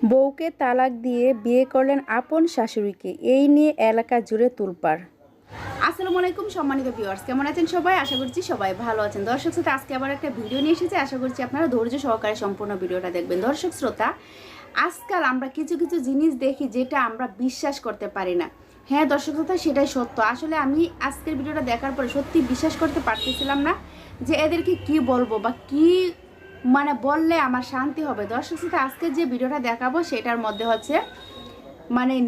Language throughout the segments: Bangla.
বউকে তালাক দিয়ে বিয়ে করলেন আপন শাশুড়িকে, এই নিয়ে এলাকা জুড়ে তোলপাড়। আসসালামু আলাইকুম সম্মানিত ভিউয়ার্স, কেমন আছেন সবাই? আশা করছি সবাই ভালো আছেন। দর্শক শ্রোতা, আজকে আবার একটা ভিডিও নিয়ে এসেছি। আশা করছি আপনারা ধৈর্য সহকারে সম্পূর্ণ ভিডিওটা দেখবেন। দর্শক শ্রোতা, আজকাল আমরা কিছু কিছু জিনিস দেখি যেটা আমরা বিশ্বাস করতে পারি না। হ্যাঁ দর্শক শ্রোতা, সেটাই সত্য। আসলে আমি আজকের ভিডিওটা দেখার পরে সত্যি বিশ্বাস করতে পারতেছিলাম না যে এদেরকে কি বলবো বা কি বললে আমার শান্তি হবে। দর্শক শ্রোতা, আজকে যে ভিডিওটা দেখাবো সেটার মধ্যে হচ্ছে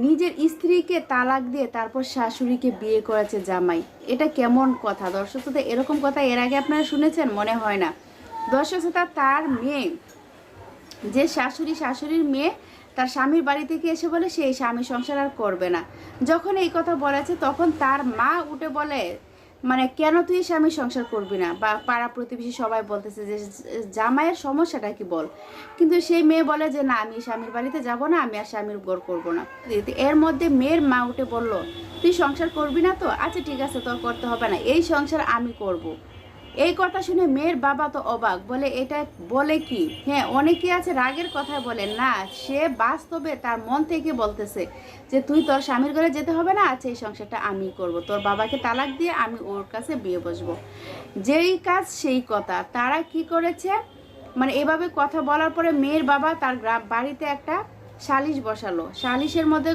নিজের স্ত্রীকে তালাক দিয়ে তারপর শাশুড়িকে বিয়ে করেছে জামাই। এটা কেমন কথা দর্শক শ্রোতা? এরকম কথা এর আগে আপনারা শুনেছেন? মনে হয় না। দর্শক শ্রোতা, তার মেয়ে, যে শাশুড়ির মেয়ে তার স্বামীর বাড়ি থেকে এসে বলে সেই স্বামী সংসার আর করবে না। যখন এই কথা বলেছে তখন তার মা উঠে বলে কেন তুই স্বামী সংসার করবি না, বা পাড়া প্রতিবেশী সবাই বলতেছে যে জামাইয়ের সমস্যাটা কি বল। কিন্তু সেই মেয়ে বলে যে না, আমি স্বামীর বাড়িতে যাব না, আমি আর স্বামীর ঘর করবো না। এর মধ্যে মেয়ের মা উঠে বলল, তুই সংসার করবি না তো আচ্ছা ঠিক আছে, তোর করতে হবে না, এই সংসার আমি করব। এই কথা শুনে মেয়ের বাবা তো অবাক, বলে এটা বলে কি? হ্যাঁ, অনেকে আছে রাগের কথায় বলে না, সে বাস্তবে তার মন থেকে বলতেছে যে তুই তোর স্বামীর ঘরে যেতে হবে না, আচ্ছা এই সংসারটা আমি করব, তোর বাবাকে তালাক দিয়ে আমি ওর কাছে বিয়ে বসবো। যেই কাজ সেই কথা। তারা কি করেছে, এভাবে কথা বলার পরে মেয়ের বাবা তার বাড়িতে একটা সালিশ বসালো। সালিশের মধ্যে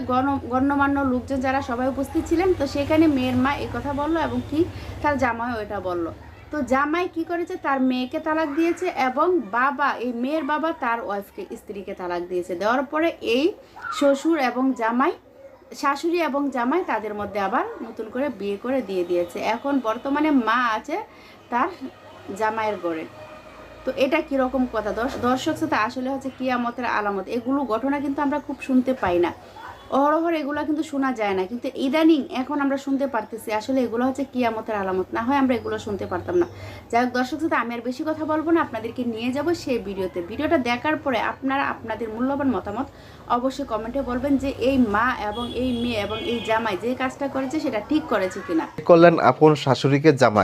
গণ্যমান্য লোকজন যারা সবাই উপস্থিত ছিলেন, তো সেখানে মেয়ের মা এই কথা বললো এবং কি তার জামাইও এটা বলল। তো জামাই কি করেছে, তার মেয়েকে তালাক দিয়েছে এবং বাবা, এই মেয়ের বাবা তার ওয়াইফকে, স্ত্রীকে তালাক দিয়েছে। দেওয়ার পরে এই শ্বশুর এবং জামাই, শাশুড়ি এবং জামাই তাদের মধ্যে আবার নতুন করে বিয়ে করে দিয়ে দিয়েছে। এখন বর্তমানে মা আছে তার জামাইয়ের ঘরে। তো এটা কিরকম কথা দর্শক শ্রোতা? আসলে হচ্ছে কিয়ামতের আলামত। এগুলো ঘটনা কিন্তু আমরা খুব শুনতে পাই না, অহরহর এগুলো কিন্তু শোনা যায় না, কিন্তু ইদানিং এখন আমরা শুনতে পারতেছি। আসলে এগুলো হচ্ছে কিয়ামতের আলামত, না হয় আমরা এগুলো শুনতে পারতাম না। যাই হোক দর্শক শ্রোতা, আমি আর বেশি কথা বলবো না, আপনাদেরকে নিয়ে যাব সেই ভিডিওতে। ভিডিওটা দেখার পরে আপনারা আপনাদের মূল্যবান মতামত অবশ্যই কমেন্টে বলবেন যে এই মা এবং এই মেয়ে এবং এই জামাই যে কাজটা করেছে সেটা ঠিক করেছে কিনা। করলেন আপন শাশুড়িকে জামাই।